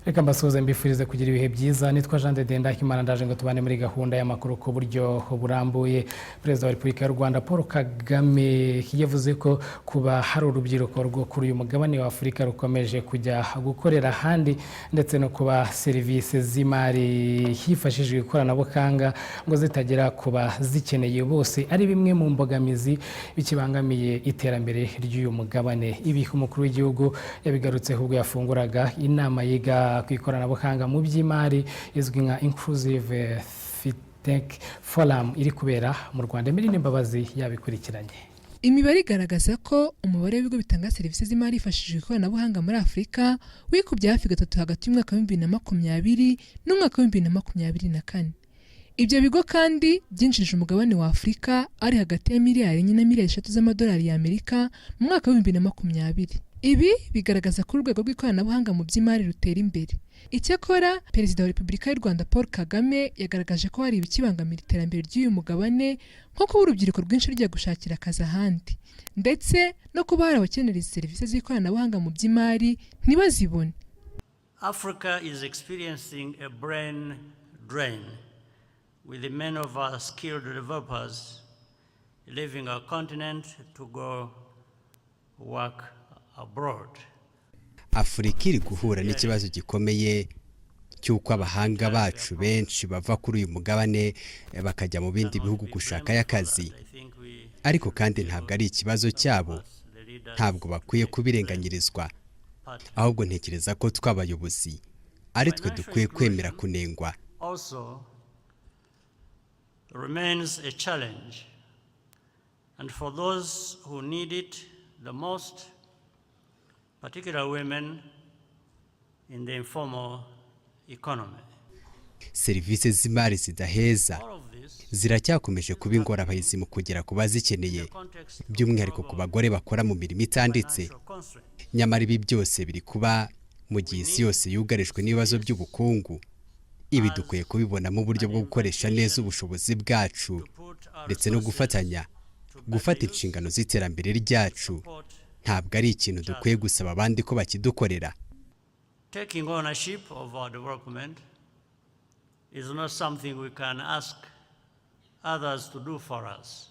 Reka mbasuhuze mbifurize kugira ibihe byiza. Nitwa Jean de Ndahimana ndaje ngo tubane muri gahunda y'amakuru ku buryo burambuye. Perezida wa Repubulika y'u Rwanda Paul Kagame yavuze ko kuba hari urubyiruko rwo kuri uyu mugabane wa Afurika rukomeje kujya gukorera ahandi ndetse no kuba serivisi z'imari hifashishijwe ikoranabuhanga ngo zitagera kuba zikeneye bose ari bimwe mu mbogamizi bikibangamiye iterambere ry'uyu mugabane. Ibi umukuru w'igihugu yabigarutseho ubwo yafunguraga inama yiga ku ikoranabuhanga mu by'imari izwi nka Inclusive Fintech Forum iri kubera mu Rwanda. Emeline Mbabazi yabikurikiranye. Imibare igaragaza ko umubare w'ibigo bitanga serivisi z'imari hifashishijwe ikoranabuhanga muri Afurika wikubye hafi gatatu hagati y'umwaka wa 2020 n'umwaka wa 2024. Ibyo bigo kandi byinjije umugabane wa Afurika ari hagati ya miliyari 4 na miliyari 3 z'amadolari y'Amerika mu mwaka wa 2020. Ibi bigaragaza ko urwego rw'ikoranabuhanga mu by'imari rutera imbere. Icyakora Perezida wa Repubulika y'u Rwanda Paul Kagame yagaragaje ko hari ibikibangamira iterambere ry'uyu mugabane nko kuba urubyiruko rwinshi rujya gushakira akazi ahandi ndetse no kuba hari abakenera izi serivisi z'ikoranabuhanga mu by'imari ntibazibone. Africa is experiencing a brain drain with many of our skilled developers leaving our continent to go work abroad. Afurika iri guhura n'ikibazo gikomeye cy'uko abahanga bacu benshi bava kuri uyu mugabane bakajya mu bindi bihugu gushaka y'akazi. Ariko kandi ntabwo ari ikibazo cyabo, ntabwo bakwiye kubirenganyirizwa. Ahubwo ntekereza ko twabayobozi ari twe dukwiye kwemera kunengwa. Also remains a challenge, and for those who need it the most, particular women in the informal economy. Serivisi z'imari zidaheza ziracyakomeje kuba ingorabahizi mu kugera ku bazikeneye, by'umwihariko ku bagore bakora mu mirimo itanditse. Nyamara ibi byose biri kuba mu gihe isi yose yugarijwe n'ibibazo by'ubukungu. Ibi dukwiye kubibona mu buryo bwo gukoresha neza ubushobozi bwacu ndetse no gufata inshingano z'iterambere ryacu. Ntabwo ari ikintu dukwiye gusaba abandi ko bakidukorera. Taking ownership of our development is not something we can ask others to do for us.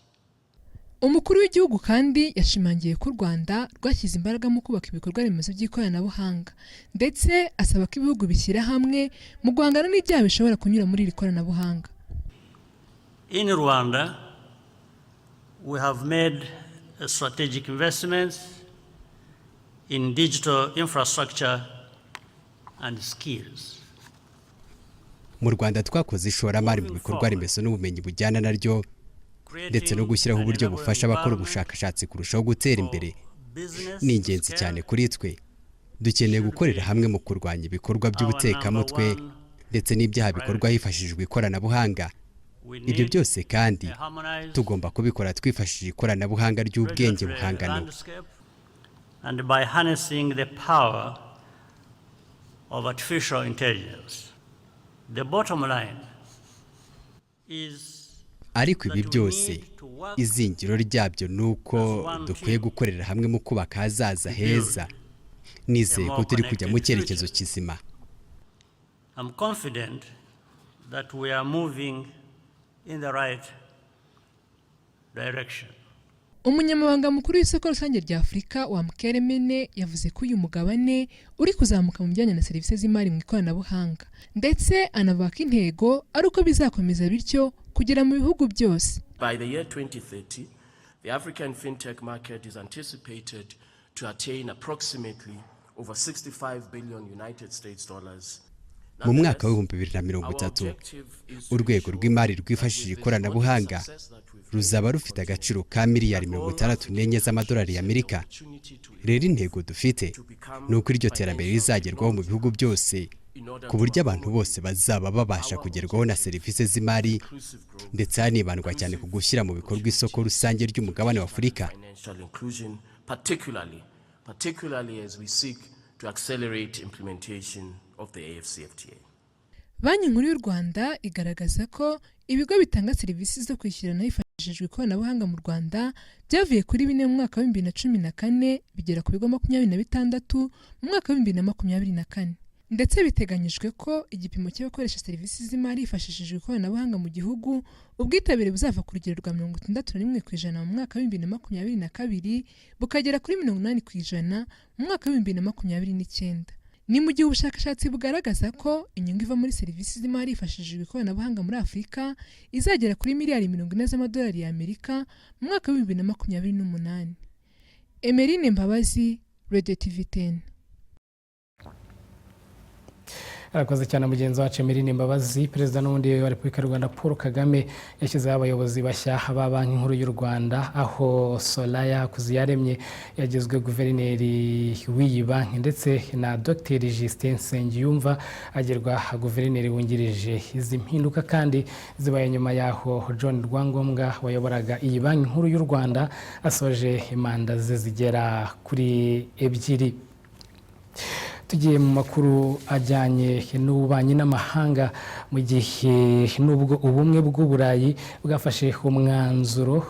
Umukuru w'igihugu kandi yashimangiye ko u Rwanda rwashyize imbaraga mu kubaka ibikorwa remezo by'ikoranabuhanga ndetse asaba ko ibihugu bishyira hamwe mu guhangana n'ibyaha bishobora kunyura muri iri koranabuhanga. In Rwanda, we have made strategic investments in digital infrastructure and skills. Mu Rwanda twakoze ishoramari mu bikorwa remezo n'ubumenyi bujyana naryo ndetse no gushyiraho uburyo bufasha abakora ubushakashatsi kurushaho gutera imbere. Ni ingenzi cyane kuri twe. Dukeneye gukorera hamwe mu kurwanya ibikorwa by'ubutekamutwe ndetse n'ibyaha bikorwa hifashishijwe ikoranabuhanga. Ibyo byose kandi tugomba kubikora twifashishije ikoranabuhanga ry'ubwenge buhangano. And by harnessing the power of artificial intelligence. The bottom line is ariko ibi byose izingiro ryabyo nuko dukwiye gukorera hamwe mu kubaka ahazaza heza. Nizeye ko turi kujya mu cyerekezo kizima. I'm confident that we are moving in the right direction. Umunyamabanga mukuru w'isoko rusange rya Afurika wa Mkeremene yavuze ko uyu mugabane uri kuzamuka mu bijyanye na serivisi z'imari mu ikoranabuhanga ndetse anavuga ko intego ari uko bizakomeza bityo kugera mu bihugu byose. By the year 2030, the African fintech market is anticipated to attain approximately over 65 billion United States dollars. Mu mwaka wa 2030 urwego rw'imari rwifashishije ikoranabuhanga ruzaba rufite agaciro ka miliyari 64 z'amadolari y'Amerika. Rero intego dufite ni uko iryo terambere rizagerwaho mu bihugu byose ku buryo abantu bose bazaba babasha kugerwaho na serivisi z'imari ndetse hanibandwa cyane ku gushyira mu bikorwa isoko rusange ry'umugabane wa Afurika. Particularly as we seek to accelerate implementation of the AFCFTA. Banki Nkuru y'u Rwanda igaragaza ko ibigo bitanga serivisi zo kwishyurana hifashishijwe ikoranabuhanga mu Rwanda byavuye kuri 4 mu mwaka wa 2014 bigera ku bigo 26 mu mwaka wa 2024. ndetse biteganyijwe ko igipimo cy'abakoresha serivisi z'imari hifashishijwe ikoranabuhanga mu gihugu ubwitabire buzava ku rugero rwa 61% mu mwaka wa 2022 bukagera kuri 80% mu mwaka wa 2029. Ni mu gihe ubushakashatsi bugaragaza ko inyungu iva muri serivisi z'imari hifashishijwe ikoranabuhanga muri Afurika izagera kuri miliyari 40 z'amadolari y'Amerika mu mwaka wa 2028. Emeline Mbabazi, Radio TV 10. Arakoze cyane mugenzi wacu Emeline Mbabazi. Perezida n'undi wa Repubulika y'u Rwanda Paul Kagame yashyizeho abayobozi bashya ba Banki Nkuru y'u Rwanda, aho Solaya Kuziyaremye yagizwe guverineri w'iyi banki ndetse na Dr Justin Nsengiyumva agirwa guverineri wungirije. Izi mpinduka kandi zibaye nyuma yaho John Rwangombwa wayoboraga iyi Banki Nkuru y'u Rwanda asoje imanda ze zigera kuri 2. Tugiye mu makuru ajyanye n'ububanyi n'amahanga, mu gihe n'ubwo ubumwe bw'Uburayi bwafashe umwanzuro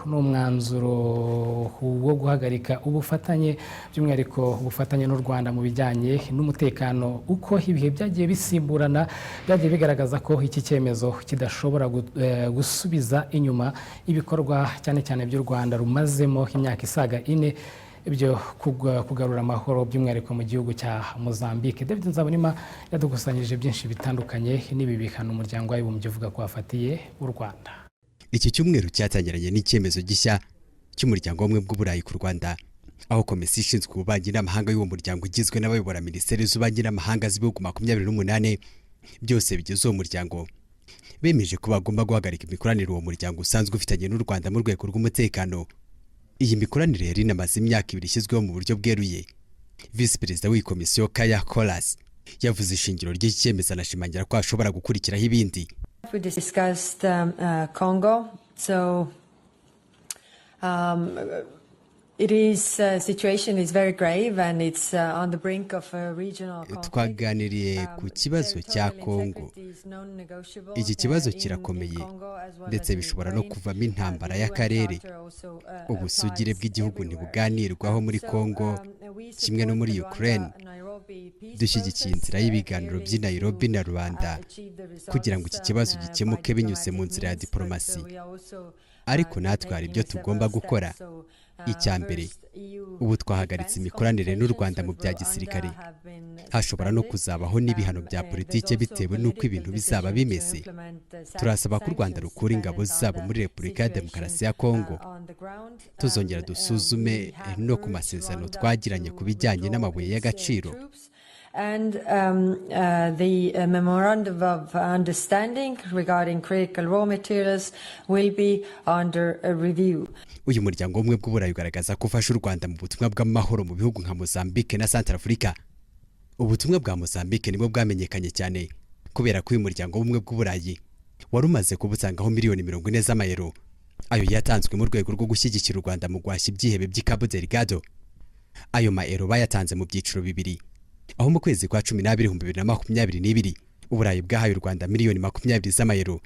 wo guhagarika ubufatanye, by'umwihariko ubufatanye n'u Rwanda mu bijyanye n'umutekano. Uko ibihe byagiye bisimburana byagiye bigaragaza ko iki cyemezo kidashobora gusubiza inyuma ibikorwa cyane cyane by'u Rwanda rumazemo imyaka isaga 4 ibyo kugarura amahoro by'umwihariko mu gihugu cya Mozambique. David Nzabonima yadukusanyirije byinshi bitandukanye n'ibi bihano umuryango w'abibumbye uvuga ko wafatiye u Rwanda. Iki cyumweru cyatangiranye n'icyemezo gishya cy'umuryango w'ubumwe bw'Uburayi ku Rwanda, aho komisiyo ishinzwe ububanyi n'amahanga y'uwo muryango igizwe n'abayobora minisiteri z'ububanyi n'amahanga z'ibihugu 28 byose bigize uwo muryango bemeje ko bagomba guhagarika imikoranire uwo muryango usanzwe ufitanye n'u Rwanda mu rwego rw'umutekano. Iyi mikoranire yari inamaze imyaka 2 ishyizweho mu buryo bweruye. Vice Perezida w'iyi komisiyo Kaya Kolas yavuze ishingiro ry'iki cyemezo, anashimangira ko ashobora gukurikiraho ibindi. We discussed Congo, so situation is very grave and it's on the brink of a regional conflict. Twaganiriye ku kibazo cya Congo. Iki kibazo kirakomeye ndetse bishobora no kuvamo intambara y'akarere. Ubusugire bw'igihugu ntibuganirwaho muri Congo kimwe no muri Ukraine. Dushyigikiye inzira y'ibiganiro by'i Nairobi na Rwanda kugira ngo iki kibazo gikemuke binyuze mu nzira ya diplomasi. Ariko natwe hari ibyo tugomba gukora. Icya mbere, ubu twahagaritse imikoranire n'u Rwanda mu bya gisirikare. Hashobora no kuzabaho n'ibihano bya politike bitewe n'uko ibintu bizaba bimeze. Turasaba ko u Rwanda rukura ingabo zabo muri Repubulika ya Demokarasi ya Kongo. Tuzongera dusuzume no ku masezerano twagiranye ku bijyanye n'amabuye y'agaciro. And the memorandum of understanding regarding critical raw materials will be under a review. Uyu muryango w'ubumwe bw'Uburayi ugaragaza ko ufasha u Rwanda mu butumwa bw'amahoro mu bihugu nka Mozambique na Centrafrica. Ubutumwa bwa Mozambique nibwo bwamenyekanye cyane kubera ko uyu muryango w'ubumwe bw'Uburayi wari umaze kubutangaho miliyoni 40 z'amayero. Ayo yatanzwe mu rwego rwo gushyigikira u Rwanda mu gwashya ibyihebe by'i Cabo Delgado. Ayo maero bayatanze mu byiciro 2. Aho mu kwezi kwa 12 2022 Uburayi bwahaye u Rwanda miliyoni 20 z'amayero.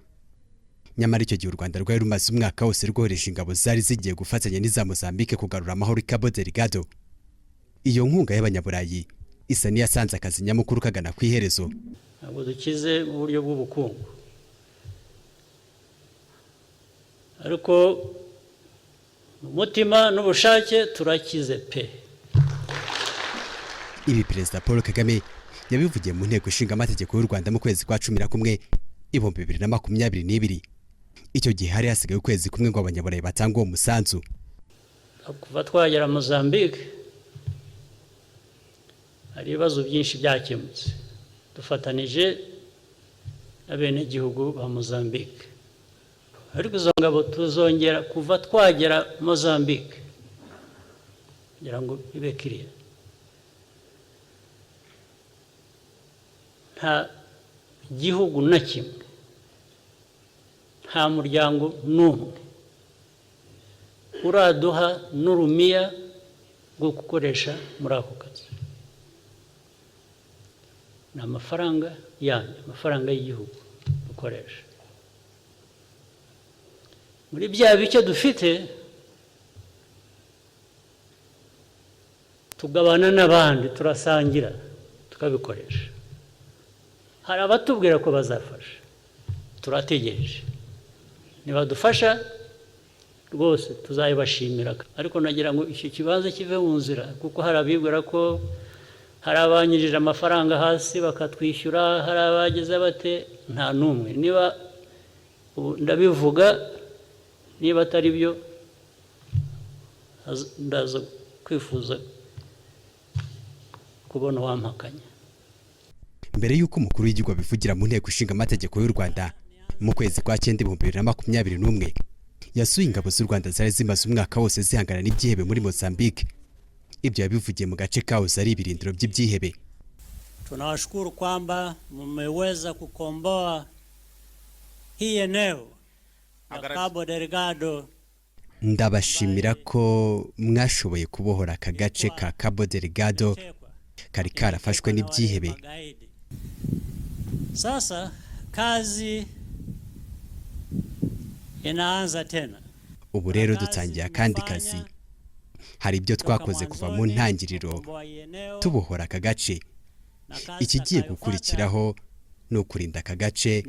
Nyamara icyo gihe u Rwanda rwari rumaze umwaka wose rwohereje ingabo zari zigiye gufatanya n'iza Mozambique kugarura amahoro i Cabo Delgado. Iyo nkunga y'abanyaburayi isa niyasanze akazi nyamukuru kagana ku iherezo. Ntabwo dukize mu buryo bw'ubukungu, ariko umutima n'ubushake turakize pe. Ibi Perezida Paul Kagame yabivugiye mu nteko ishinga amategeko y'u Rwanda mu kwezi kwa 11 2022. Icyo gihe hari hasigaye ukwezi kumwe ngo abanyaburayi batanga uwo musanzu. Kuva twagera Mozambique hari ibibazo byinshi byakemutse dufatanije n'abenegihugu ba Mozambique. Ariko izo ngabo tuzongera kuva twagera Mozambique kugira ngo ibe kiriya. Nta gihugu na kimwe, nta muryango n'umwe uraduha n'urumiya rwo gukoresha muri ako kazi. Ni amafaranga yanyu, amafaranga y'igihugu dukoresha. Muri bya bike dufite tugabana n'abandi, turasangira tukabikoresha. hari abatubwira ko bazafasha, turategereje, nibadufasha rwose tuzayibashimira, ariko nagira ngo iki kibazo kive mu nzira, kuko hari abibwira ko hari abanyirije amafaranga hasi bakatwishyura, hari abageze bate, nta n'umwe. Niba ndabivuga, niba atari byo ndaza kwifuza kubona wampakanya. Mbere y'uko umukuru w'igihugu abivugira mu nteko ishinga amategeko y'u Rwanda mu kwezi kwa 2021 yasuye ingabo z'u Rwanda zari zimaze umwaka wose zihangana n'ibyihebe muri Mozambique. Ibyo yabivugiye mu gace kahoze ari ibirindiro by'ibyihebe. Tunawashukuru kwamba mmeweza kukomboa hii eneo la Cabo Delgado. Ndabashimira ko mwashoboye kubohora aka gace ka Cabo Delgado kari karafashwe n'ibyihebe. Sasa kazi inaanza tena. Ubu rero dutangiye akandi kazi. Hari ibyo twakoze kuva mu ntangiriro tubohora aka gace. Ikigiye gukurikiraho no kurinda aka gace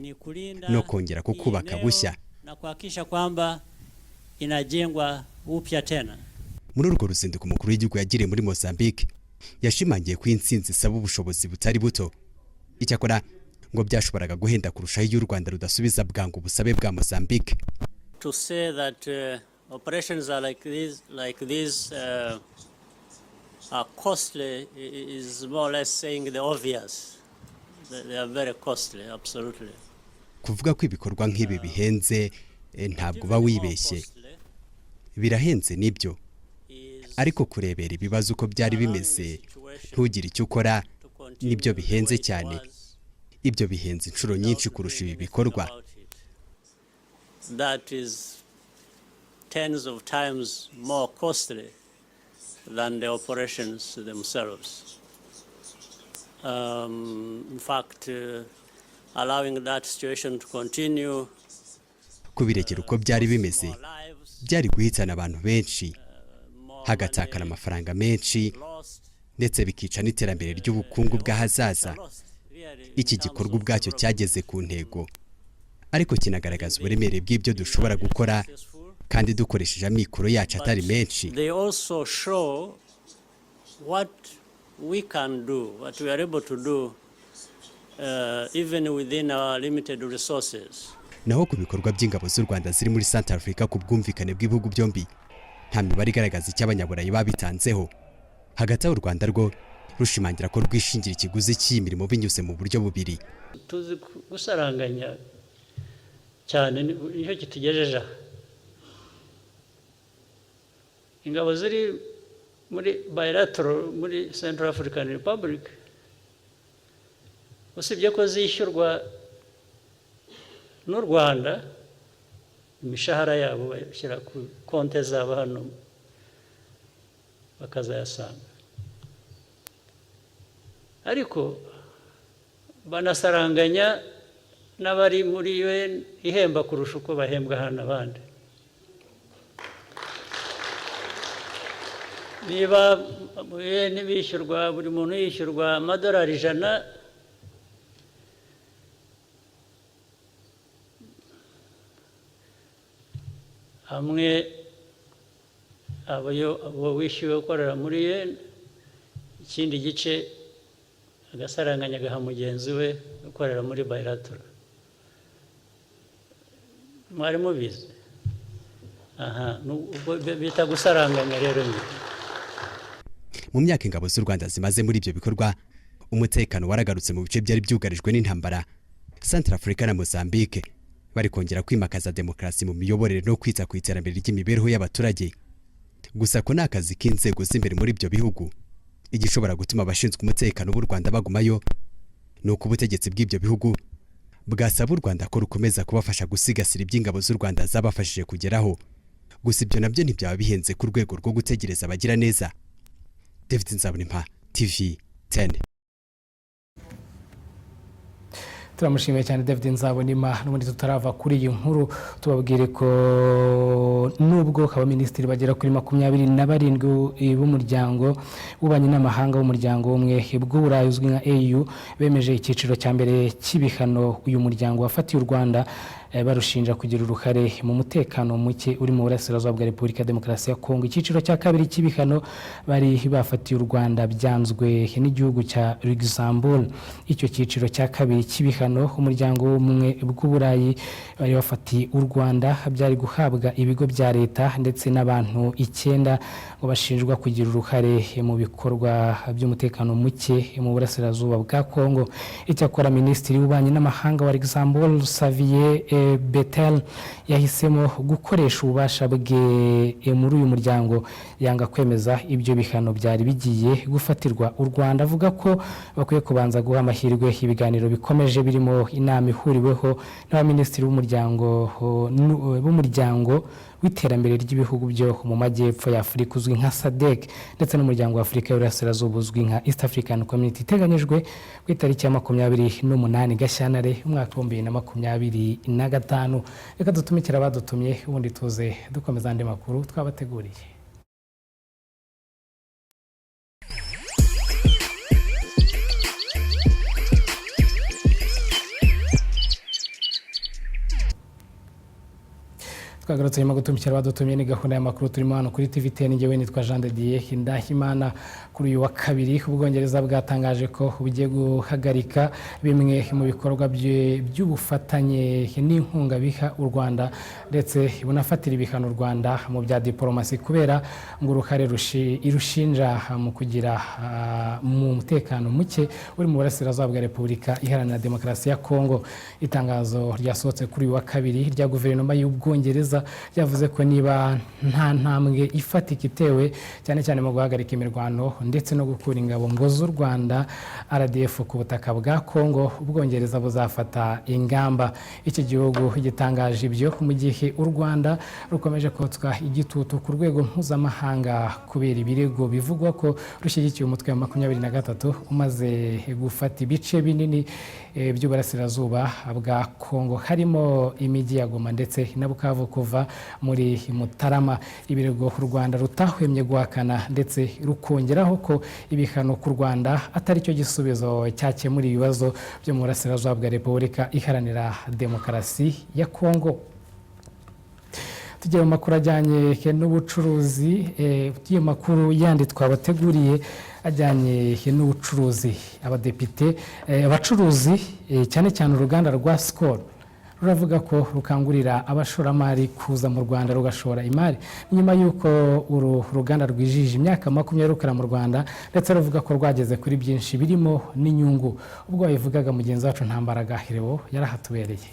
no kongera kukubaka bushya na kuhakikisha kwamba inajengwa upya tena. Muri urwo ruzinduko umukuru w'igihugu yagiriye muri Mozambique yashimangiye ko intsinzi isaba ubushobozi butari buto. Icyakora ngo byashoboraga guhenda kurushaho iyo u Rwanda rudasubiza bwangu ubusabe bwa Mozambique. To say that operations are like these are costly is more or less saying the obvious. They are very costly, absolutely. Kuvuga ko ibikorwa nk'ibi bihenze ntabwo ba wibeshye. Birahenze nibyo. Ariko kurebera ibibazo uko byari bimeze ntugire icyo ukora nibyo bihenze cyane. Ibyo bihenze inshuro nyinshi kurusha ibi bikorwa. That is tens of times more costly than the operations themselves. In fact, allowing that situation to continue, kubirekera uko byari bimeze byari guhitana abantu benshi, hagatakana amafaranga menshi, ndetse bikica n'iterambere ry'ubukungu bw'ahazaza. Iki gikorwa ubwacyo cyageze ku ntego, ariko kinagaragaza uburemere bw'ibyo dushobora gukora kandi dukoresheje amikoro yacu atari menshi. They also show what we can do, what we are able to do even within our limited resources. Naho ku bikorwa by'ingabo z'u Rwanda ziri muri Central Africa ku bwumvikane bw'ibihugu byombi nta mibare igaragaza icyo abanyaburayi babitanzeho. Hagati y'u Rwanda rwo rushimangira ko rwishingira ikiguzi cy'imirimo binyuze mu buryo bubiri. Tuzi gusaranganya cyane nicyo kitugejeje. Ingabo ziri muri bilateral muri Central African Republic usibye ko zishyurwa n'u Rwanda, imishahara yabo bashyira ku konti zabo hano bakazayasanga, ariko banasaranganya n'abari muri UN ihemba kurusha uko bahembwa hano abandi. Niba UN bishyurwa, buri muntu yishyurwa amadolari 100, hamwe abo wishyuwe gukorera muri UN, ikindi gice agasaranganya agaha mugenzi we gukorera muri bilateral. Mwari mubizi? Aha, bita gusaranganya rero. Mu myaka ingabo z'u Rwanda zimaze muri ibyo bikorwa, umutekano waragarutse mu bice byari byugarijwe n'intambara. Central Africa na Mozambique bari kongera kwimakaza demokarasi mu miyoborere no kwita ku iterambere ry'imibereho y'abaturage. Gusa ko nakazi k'inzego z'imbere muri ibyo bihugu igishobora gutuma abashinzwe umutekano b'u Rwanda bagumayo nuko ubutegetsi bw'ibyo bihugu bwasaba u Rwanda ko rukomeza kubafasha gusigasira iby'ingabo z'u Rwanda zabafashije kugeraho. Gusa ibyo nabyo ntibyaba bihenze ku rwego rwo gutegereza abagira neza. David Nzabonimpa, TV 10. turamushimiye cyane David Nzabonima. N'ubundi tutarava kuri iyi nkuru tubabwire ko nubwo abaminisitiri bagera kuri 27 b'umuryango w'ububanyi n'amahanga w'umuryango umwe bw'Uburayi uzwi nka EU bemeje icyiciro cya mbere cy'ibihano uyu muryango wafatiye u Rwanda barushinja kugira uruhare mu mutekano muke uri mu burasirazuba bwa Repubulika ya Demokarasi ya Kongo. Icyiciro cya kabiri cy'ibihano bari bafatiye u Rwanda byanzwe n'igihugu cya Luxembourg. Icyo cyiciro cya kabiri cy'ibihano umuryango umwe bw'Uburayi bari bafatiye u Rwanda byari guhabwa ibigo bya leta ndetse n'abantu 9 ngo bashinjwa kugira uruhare mu bikorwa by'umutekano muke mu burasirazuba bwa Kongo. Icyakora Minisitiri w'Ububanyi n'Amahanga wa Luxembourg Xavier Bettel yahisemo gukoresha ububasha bwe muri uyu muryango yanga kwemeza ibyo bihano byari bigiye gufatirwa u Rwanda. Avuga ko bakwiye kubanza guha amahirwe ibiganiro bikomeje birimo inama ihuriweho n'abaminisitiri b'umuryango w'iterambere ry'ibihugu byo mu majyepfo ya Afurika uzwi nka SADC ndetse n'umuryango wa Afurika y'Uburasirazuba uzwi nka East African Community iteganyijwe ku itariki ya 28 Gashyantare umwaka wa 2025. Reka dutumikira abadutumye ubundi tuze dukomeza andi makuru twabateguriye. Twagarutse nyuma gutumikira abadutumye ni gahunda y'amakuru turimo hano kuri TV10. Ngewe nitwa Jean de Dieu Ndahimana. Kuri uyu wa kabiri Ubwongereza bwatangaje ko bugiye guhagarika bimwe mu bikorwa by'ubufatanye n'inkunga biha u Rwanda ndetse bunafatira ibihano u Rwanda mu bya diplomasi kubera ngo uruhare irushinja mu kugira mu mutekano muke uri mu burasirazuba bwa Repubulika Iharanira Demokarasi ya Kongo. Itangazo ryasohotse kuri uyu wa kabiri rya guverinoma y'Ubwongereza yavuze ko niba nta ntambwe ifatika itewe cyane cyane mu guhagarika imirwano ndetse no gukura ingabo ngo z'u Rwanda RDF ku butaka bwa Kongo, Ubwongereza buzafata ingamba. Iki gihugu gitangaje ibyo mu gihe u Rwanda rukomeje kotswa igitutu ku rwego mpuzamahanga kubera ibirego bivugwa ko rushyigikiye umutwe wa 23 umaze gufata ibice binini by'uburasirazuba bwa Kongo harimo imijyi ya Goma ndetse na Bukavu kuva muri Mutarama. Ibirego u Rwanda rutahwemye guhakana ndetse rukongeraho ko ibihano ku Rwanda atari cyo gisubizo cyakemura ibibazo byo mu burasirazuba bwa Repubulika Iharanira Demokarasi ya Kongo. Tugiye mu makuru ajyanye n'ubucuruzi, tugiye makuru yandi twabateguriye ajyanye n'ubucuruzi. Abadepite abacuruzi cyane cyane uruganda rwa Skol ruravuga ko rukangurira abashoramari kuza mu Rwanda rugashora imari nyuma yuko uru ruganda rwijije imyaka 20 rukora mu Rwanda ndetse ruvuga ko rwageze kuri byinshi birimo n'inyungu. Ubwo yavugaga mugenzi wacu Ntambaraga Hirebo yarahatubereye.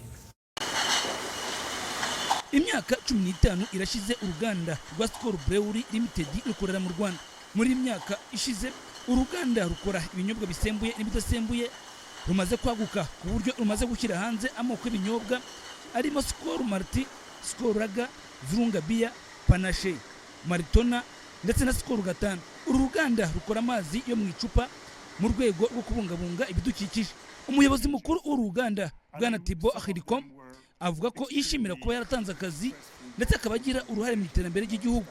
Imyaka 15 irashize uruganda rwa Skol Brewery Limited rukorera mu Rwanda. Muri imyaka ishize uruganda rukora ibinyobwa bisembuye n'ibidasembuye rumaze kwaguka ku buryo rumaze gushyira hanze amoko y'ibinyobwa arimo Skol Marti, Skol Lager, Virunga Beer, Panache, Maritona ndetse na Skol Gatanu. Uru ruganda rukora amazi yo mu icupa mu rwego rwo kubungabunga ibidukikije. Umuyobozi mukuru w'uru ruganda Bwana Thibaut Akhirikom avuga ko yishimira kuba yaratanze akazi ndetse akabagira uruhare mu iterambere ry'igihugu.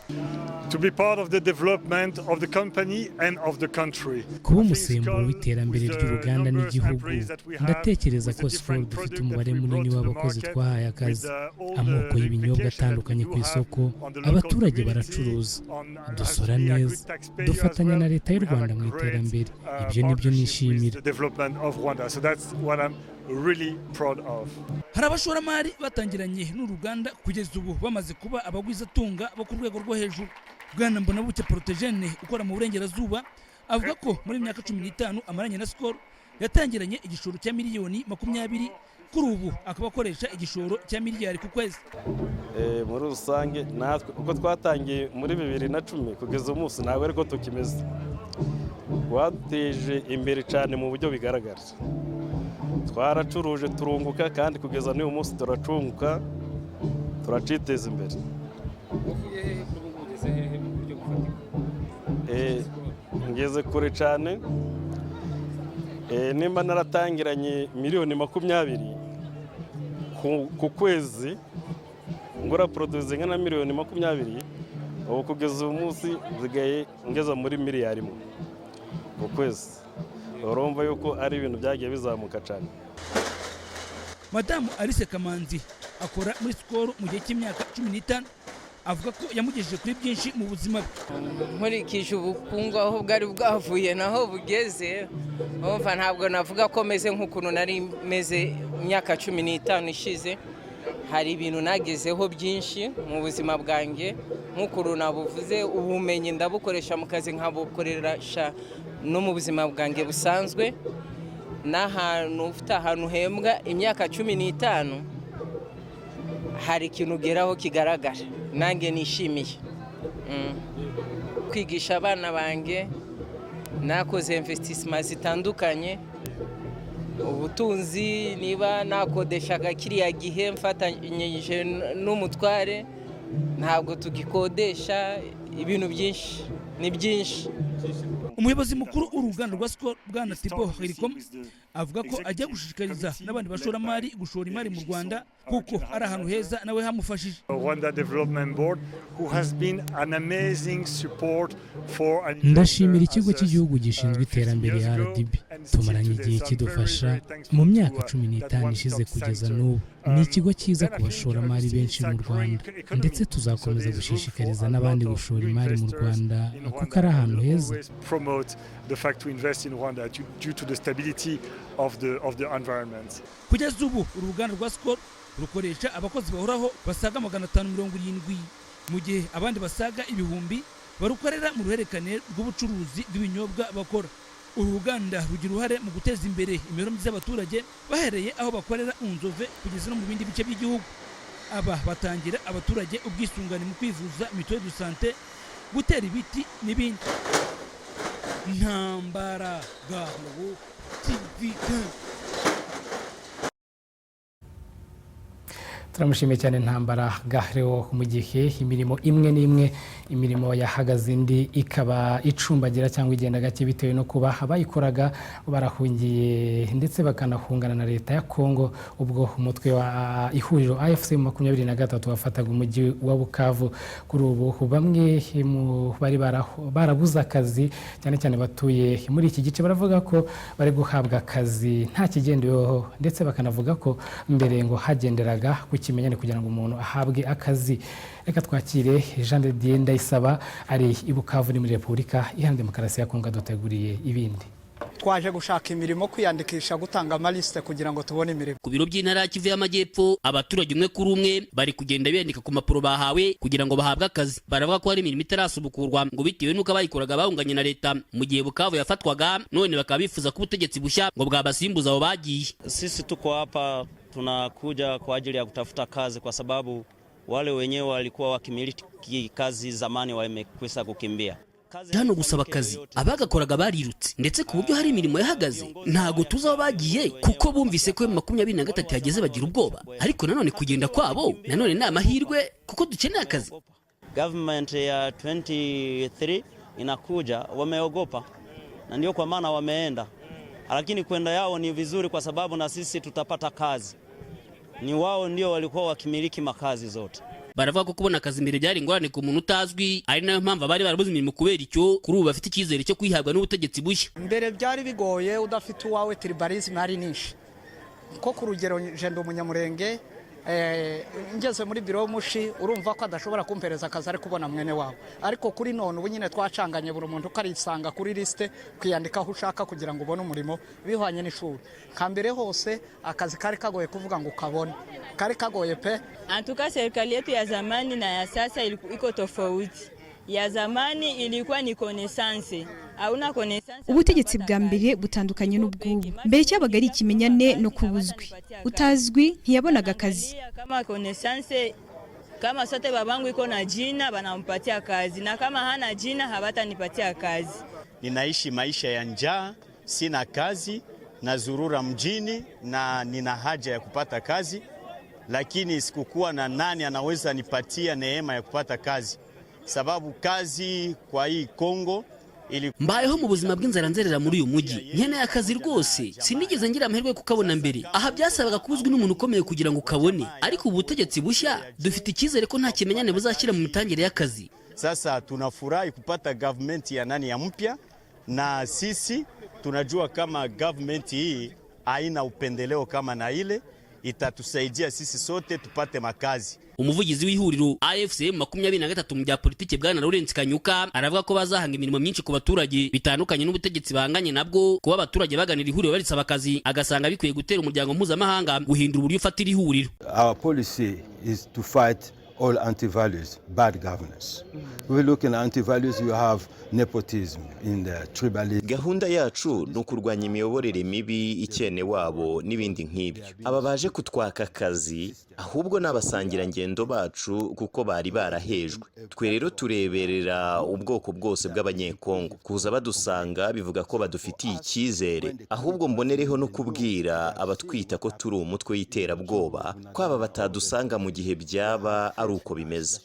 To be part of the development of the company and of the country. Kuba umusemburo w'iterambere ry'uruganda n'igihugu, ndatekereza ko Skol dufite umubare munini w'abakozi twahaye akazi, amoko y'ibinyobwa atandukanye ku isoko, abaturage baracuruza, dusora neza, dufatanya na leta y'u Rwanda mu iterambere. Ibyo nibyo nishimira. Really proud of. Hari abashoramari batangiranye n'uruganda kugeza ubu bamaze kuba abagwizatunga bo ku rwego rwo hejuru. Bwana Mbonabucya Protogene ukora mu burengerazuba avuga ko muri imyaka 15 amaranye na Skol yatangiranye igishoro cya miliyoni 20, kuri ubu akaba akoresha igishoro cya miliyari ku kwezi. Muri rusange natwe uko twatangiye muri 2010 kugeza umunsi nawe ariko tukimeze. Wateje imbere cyane mu buryo bigaragara. Twaracuruje turunguka kandi kugeza n'uyu munsi turacunguka turaciteza imbere. Ngeze kure cyane nimba naratangiranye miliyoni 20 ku kwezi ngura produce ngana miliyoni 20, ubu kugeza umunsi zigaye ngeza muri miliyari mu kwezi. Urumva yuko ari ibintu byagiye bizamuka cyane. Madamu Alice Kamanzi akora muri Skol mu gihe cy'imyaka 15, avuga ko yamugejeje kuri byinshi mu buzima bwe. Nkurikije ubukungu aho bwari bwavuye naho bugeze, umva ntabwo navuga ko meze nk'ukuntu nari meze imyaka 15 ishize. Hari ibintu nagezeho byinshi mu buzima bwanjye, nk'ukuntu nabuvuze, ubumenyi ndabukoresha mu kazi nkabukoresha no mu buzima bwanjye busanzwe. N'ahantu ufite ahantu hembwa imyaka 15, hari ikintu ugeraho kigaragara nanjye nishimiye. Kwigisha abana banjye, nakoze investissement zitandukanye, ubutunzi niba nakodeshaga kiriya gihe mfatanyije n'umutware, ntabwo tugikodesha, ibintu byinshi ni byinshi. Umuyobozi mukuru w'uruganda rwa Skol Bwana Thibaut Helikom avuga ko ajya gushishikariza n'abandi bashoramari gushora imari mu Rwanda kuko ari ahantu heza nawe hamufashije. Rwanda Development Board who has been an amazing support for ndashimira ikigo cy'igihugu gishinzwe iterambere ya RDB, tumaranye igihe kidufasha mu myaka 15 ishize kugeza n'ubu. Ni ikigo cyiza ku bashoramari benshi mu Rwanda, ndetse tuzakomeza gushishikariza n'abandi gushora imari mu Rwanda kuko ari ahantu heza. The fact to invest in Rwanda due to the stability of the environment. Kugeza ubu uruganda rwa Skol rukoresha abakozi bahoraho basaga 570, mu gihe abandi basaga 1000 barukorera mu ruhererekane rw'ubucuruzi bw'ibinyobwa bakora. Uruganda rugira uruhare mu guteza imbere imibereho myiza y'abaturage bahereye aho bakorera Nzove kugeza no mu bindi bice by'igihugu. Aba batangira abaturage ubwisungane mu kwivuza, mituelle de santé, gutera ibiti n'ibindi. Ntambara Gahoro TV. Turamushimiye cyane Ntambara Gahoro. Mu gihe imirimo imwe n'imwe, imirimo yahagaze indi ikaba icumbagira cyangwa igenda gake bitewe no kuba abayikoraga barahungiye ndetse bakanahungana na leta ya Kongo, ubwo umutwe wa ihuriro AFC 23 wafataga umujyi wa Bukavu. Kuri ubu bamwe mu bari barabuze akazi, cyane cyane batuye muri iki gice, baravuga ko bari guhabwa akazi nta kigendeweho, ndetse bakanavuga ko mbere ngo hagenderaga ku kimenyane kugira ngo umuntu ahabwe akazi. Reka twakire Jean de Dieu Ndayisaba, ari i Bukavu muri Repubulika Iharanira Demokarasi ya Kongo, aduteguriye ibindi. Twaje gushaka imirimo, kwiyandikisha, gutanga amaliste kugira ngo tubone imirimo. Ku biro by'intara ya Kivu y'Amajyepfo, abaturage umwe kuri umwe bari kugenda biyandika ku mapuro bahawe kugira ngo bahabwe akazi. Baravuga ko hari imirimo itarasubukurwa ngo bitewe n'uko abayikoraga bahunganye na leta mu gihe Bukavu yafatwaga, none bakaba bifuza ko ubutegetsi bushya ngo bwabasimbuza abo bagiye. Sisi tuko hapa tunakuja kwa ajili ya kutafuta kazi kwa sababu wale wenyewe walikuwa wakimiliki kazi zamani wamekwisha kukimbia. Hano gusaba akazi abagakoraga barirutse, ndetse ku buryo hari imirimo yahagaze. Ntago tuzaho bagiye kuko bumvise ko 23 yageze bagira ubwoba, ariko nanone kugenda kwabo nanone ni amahirwe kuko dukeneye akazi. Government ya 23 inakuja, wameogopa na ndio kwa maana wameenda, lakini kwenda yao ni vizuri kwa sababu na sisi tutapata kazi. Ni wao ndio walikuwa wakimiliki makazi zote. Baravuga ko kubona akazi mbere byari ingorane ku muntu utazwi, ari nayo mpamvu bari barabuze imirimo kubera icyo. Kuri ubu bafite icyizere cyo kwihabwa n'ubutegetsi bushya. Mbere byari bigoye, udafite uwawe tribalism ari nishi. Ko ku rugero jende umunyamurenge ngeze muri biro mushi, urumva ko adashobora kumpereza akazi ari kubona mwene wabo. Ariko kuri none ubu nyine twacanganye, buri muntu karisanga kuri liste kwiyandika aho ushaka kugira ngo ubone umurimo bihwanye n'ishuri. Kambere hose akazi kari kagoye kuvuga ngo ukabone, kari kagoye pe. Antuka serikali yetu ya zamani na ya sasa iko tofauti. Ya zamani ilikuwa ni connaissance. Ubutegetsi bwa mbere butandukanye n'ubwubu. Mbere cyabaga ari ikimenyane no kubuzwi. Utazwi ntiyabonaga akazi. Kama connaissance, kama sote babangu iko na jina banampatia kazi, na kama hana jina habatanipatia kazi. Ninaishi maisha ya njaa, sina kazi, nazurura mjini na nina haja ya kupata kazi, lakini sikukuwa na nani anaweza nipatia neema ya kupata kazi. Sababu kazi kwa hii Kongo mbayeho mu buzima bw'inzara nzerera muri uyu mujyi nkeneye akazi rwose sinigeze ngira amahirwe yo kukabona mbere aha byasabaga kubuzwi n'umuntu ukomeye kugira ngo ukabone ariko ubu butegetsi bushya dufite icyizere ko nta kimenyane buzashyira mu mitangire y'akazi. Sasa tunafurahi kupata government ya nani ya mpya na sisi tunajua kama government hii haina upendeleo kama na ile itatusaidia sisi sote tupate makazi. Umuvugizi w'ihuriro AFCM 23 mu bya politike bwana Lawrence Kanyuka aravuga ko bazahanga imirimo myinshi ku baturage bitandukanye n'ubutegetsi bahanganye nabwo kuba abaturage baganira ihuriro barisaba akazi agasanga bikwiye gutera umuryango mpuzamahanga guhindura uburyo ufatira ihuriro. Our policy is to fight all anti-values, bad governance. We look in anti-values, you have nepotism in the tribalism. Gahunda yacu no kurwanya imiyoborere mibi ikene wabo n'ibindi nk'ibyo. Aba baje kutwaka akazi ahubwo n'abasangira ngendo bacu kuko bari barahejwe. Twe rero tureberera ubwoko bwose bw'abanyekongo. Kuza badusanga bivuga ko badufitiye icyizere. Ahubwo mbonereho no kubwira abatwita ko turi umutwe y'iterabwoba ko aba batadusanga mu gihe byaba ari uko bimeze.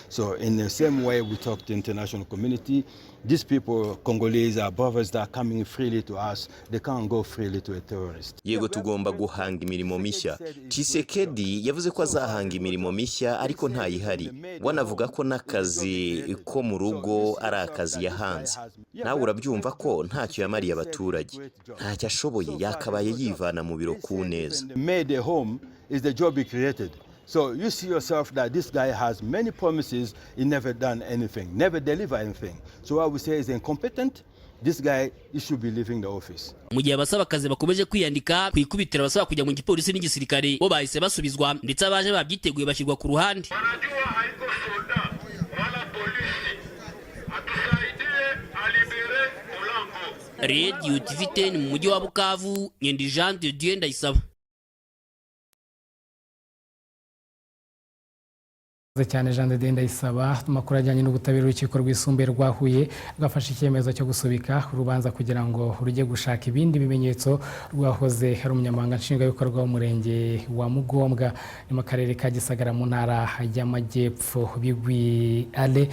So in the same way we talk to international community, these people, Congolese, are brothers that are coming freely to us. They can't go freely to a terrorist. Yego tugomba guhanga imirimo mishya. Tshisekedi yavuze ko azahanga imirimo mishya ariko ntayihari. Wanavuga ko n'akazi ko mu rugo ari akazi yahanze. Nawe urabyumva ko ntacyo yamariye abaturage. Ntacyo ashoboye yakabaye yivana mu biro ku neza. Made a home is the job he created. So you see yourself that this guy has many promises, he never done anything, never deliver anything. So I would say he's incompetent. This guy, he should be leaving the office. Mu gihe abasaba akazi bakomeje kwiyandika kwikubitira abasaba kujya mu gipolisi n'igisirikare bo bahise basubizwa ndetse abaje babyiteguye bashyirwa ku ruhande. Radio TV10 mu mujyi wa Bukavu, Nyendi Jean de Dieu Ndayisaba. cyane Jean de Dieu Ndayisaba. Amakuru ajyanye n'ubutabera urukiko rwisumbuye rwa Huye rwafashe icyemezo cyo gusubika urubanza kugira ngo rujye gushaka ibindi bimenyetso rwahoze hari umunyamabanga nshingwabikorwa w'umurenge wa Mugombwa ni mu karere ka Gisagara mu ntara y'Amajyepfo. Bigwi Ale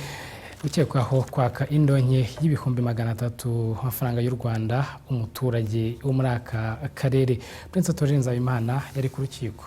ukekwaho kwaka indonke y'ibihumbi 300 amafaranga y'u Rwanda umuturage wo muri aka karere. Prince Tojenza Imana yari ku rukiko.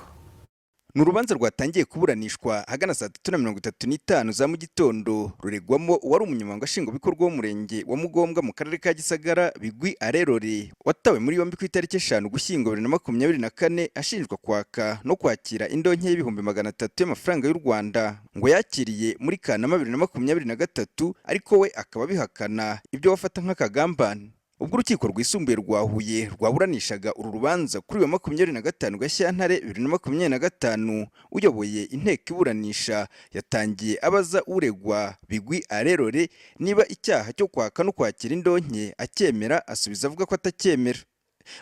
Nurubanza rwatangiye kuburanishwa hagana saa 3:35 za mu gitondo ruregwamo wari umunyamabanga nshingwabikorwa w'umurenge wa Mugombwa mu karere ka Gisagara Bigwi Arerore watawe muri yombi ku itariki 5 Ugushyingo 2024 ashinjwa kwaka no kwakira indonke y'ibihumbi 300 y'amafaranga y'u Rwanda ngo yakiriye muri Kanama 2023 ariko we akaba bihakana ibyo wafata nk'akagambane. Ubwo urukiko rwisumbuye rwa Huye rwaburanishaga uru rubanza kuri 25 Gashyantare 2025 uyoboye inteko iburanisha yatangiye abaza uregwa Bigwi Arerore niba icyaha cyo kwaka no kwakira indonke acyemera asubiza avuga ko atacyemera.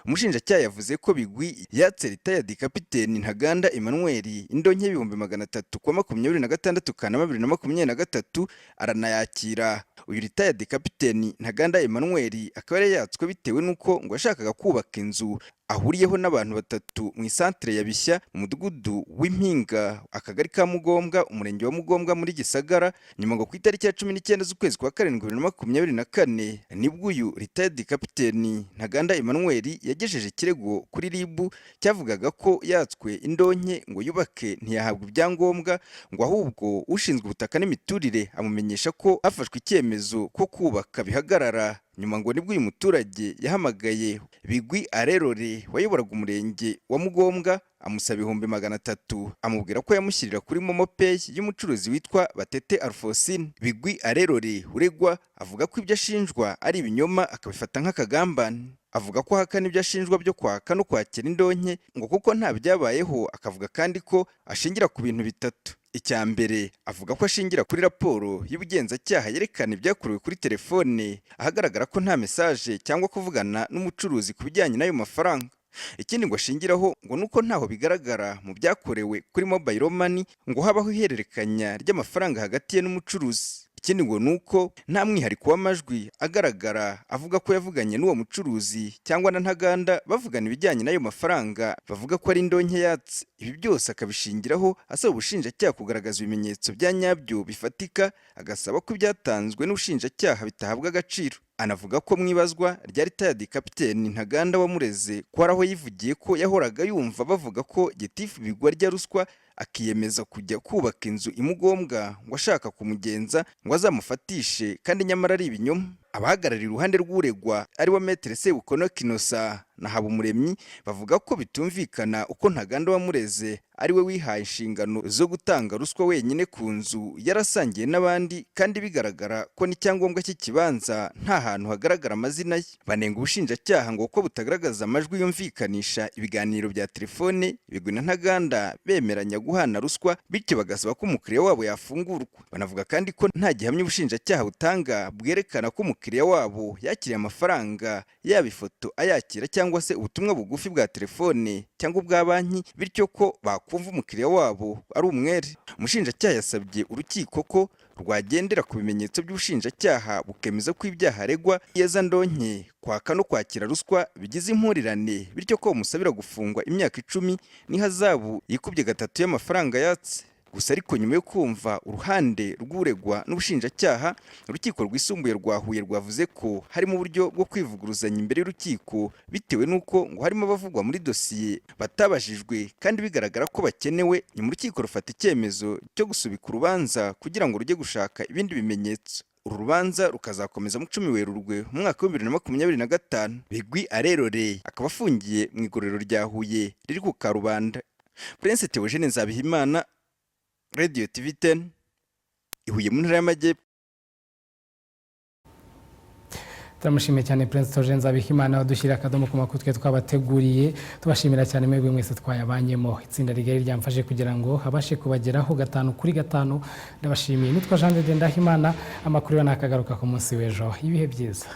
Umushinjacyaha yavuze ko Bigwi yatse retired Kapiteni Ntaganda Emmanuel indonke y'ibihumbi 300 kwa 26 Kanama 2023 aranayakira. Uyu retired Kapiteni Ntaganda Emmanuel akaba yatswe bitewe nuko ngo yashakaga kubaka inzu ahuriyeho n'abantu batatu mu isantre ya Bishya mu mudugudu w'Impinga akagari ka Mugombwa umurenge wa Mugombwa muri Gisagara nyuma ngo ku itariki ya 19 z'ukwezi kwa 7 2024 nibwo uyu retired Kapiteni Ntaganda Emmanuel yagejeje ikirego kuri RIB cyavugaga ko yatswe indonke ngo yubake ntiyahabwa ibyangombwa ngo ahubwo ushinzwe ubutaka n'imiturire amumenyesha ko hafashwe icyemezo ko kubaka bihagarara. Nyuma ngo nibwo uyu muturage yahamagaye Bigwi Arerore wayoboraga umurenge wa Mugombwa amusaba 300 amubwira ko yamushyirira kuri Momo Pay y'umucuruzi witwa Batete Alphonsine. Bigwi Arerore uregwa avuga ko ibyo ashinjwa ari ibinyoma akabifata nk'akagambane. Avuga ko hakana ibyo ashinjwa byo kwaka no kwakira indonke ngo kuko nta byabayeho. Akavuga kandi ko ashingira ku bintu bitatu. Icya mbere avuga ko ashingira kuri raporo y'ubugenzacyaha yerekana ibyakorewe kuri telefone ahagaragara ko nta message cyangwa kuvugana n'umucuruzi ku bijyanye n'ayo mafaranga. Ikindi ngo ashingiraho ngo nuko ntaho bigaragara mu byakorewe kuri mobile money ngo habaho ihererekanya ry'amafaranga hagati ye n'umucuruzi. ikindi ngo nuko nta mwihariko w'amajwi agaragara avuga ko yavuganye n'uwo mucuruzi cyangwa na Ntaganda bavugana ibijyanye n'ayo mafaranga bavuga ko ari indonke yatse. Ibi byose akabishingiraho asaba ubushinjacyaha kugaragaza ibimenyetso bya nyabyo bifatika, agasaba ko ibyatanzwe n'ubushinjacyaha bitahabwa agaciro. Anavuga ko mwibazwa rya retired Kapiteni Ntaganda wamureze ko araho yivugiye ko yahoraga yumva bavuga ko Gitifu Bigwa rya ruswa, akiyemeza kujya kubaka inzu imugombwa ngo ashaka kumugenza ngo azamufatishe kandi nyamara ari ibinyoma. Abahagarariye uruhande rw'uregwa ari wa Maître Sebukono Kinosa na Habumuremyi bavuga ko bitumvikana uko Ntaganda wamureze ari we wihaye inshingano zo gutanga ruswa wenyine ku nzu yarasangiye n'abandi, kandi bigaragara ko n'icyangombwa cy'ikibanza nta hantu hagaragara amazina ye. Banenga ubushinjacyaha ngo ko butagaragaza amajwi yumvikanisha ibiganiro bya telefone Bigwi na Ntaganda bemeranya guhana ruswa, bityo bagasaba ko umukiriya wabo yafungurwa. Banavuga kandi ko nta gihamya ubushinjacyaha butanga bwerekana ko umukiriya wabo yakiriye amafaranga, yaba ifoto ayakira cyangwa se ubutumwa bugufi bwa telefone cyangwa ubwa banki, bityo ko bakumva umukiriya wabo ari umwere. Umushinjacyaha yasabye urukiko ko rwagendera ku bimenyetso by'ubushinjacyaha bukemeza ko ibyaha aregwa iyezandonke, kwaka no kwakira ruswa bigize impurirane, bityo ko umusabira gufungwa imyaka 10 n'ihazabu yikubye 3 y'amafaranga yatse. Gusa ariko nyuma yo kumva uruhande rw'uregwa n'ubushinjacyaha, urukiko rwisumbuye rwa Huye rwavuze ko harimo uburyo bwo kwivuguruzanya imbere y'urukiko bitewe n'uko ngo harimo abavugwa muri dosiye batabajijwe kandi bigaragara ko bakenewe. Nyuma urukiko rufata icyemezo cyo gusubika urubanza kugira ngo rujye gushaka ibindi bimenyetso. Uru rubanza rukazakomeza mu 10 Werurwe mu mwaka wa 2025. Bigwi Arerore akaba afungiye mu igororero rya Huye riri ku Karubanda. Prince Theogene Nzabihimana, Radio TV10, Ihuye mu ntara y'Amajyepfo. Turamushimiye cyane Prince Theogene Nzabihimana wadushyira akadomo ku makuru twe twabateguriye. Tubashimira cyane mwebwe mwese twayabanyemo. Itsinda rigari ryamfashe kugira ngo habashe kubageraho 5 kuri 5. Ndabashimiye. Nitwa Jean de Ndahimana. Amakuru yo nakagaruka ku munsi w'ejo. Ibihe byiza.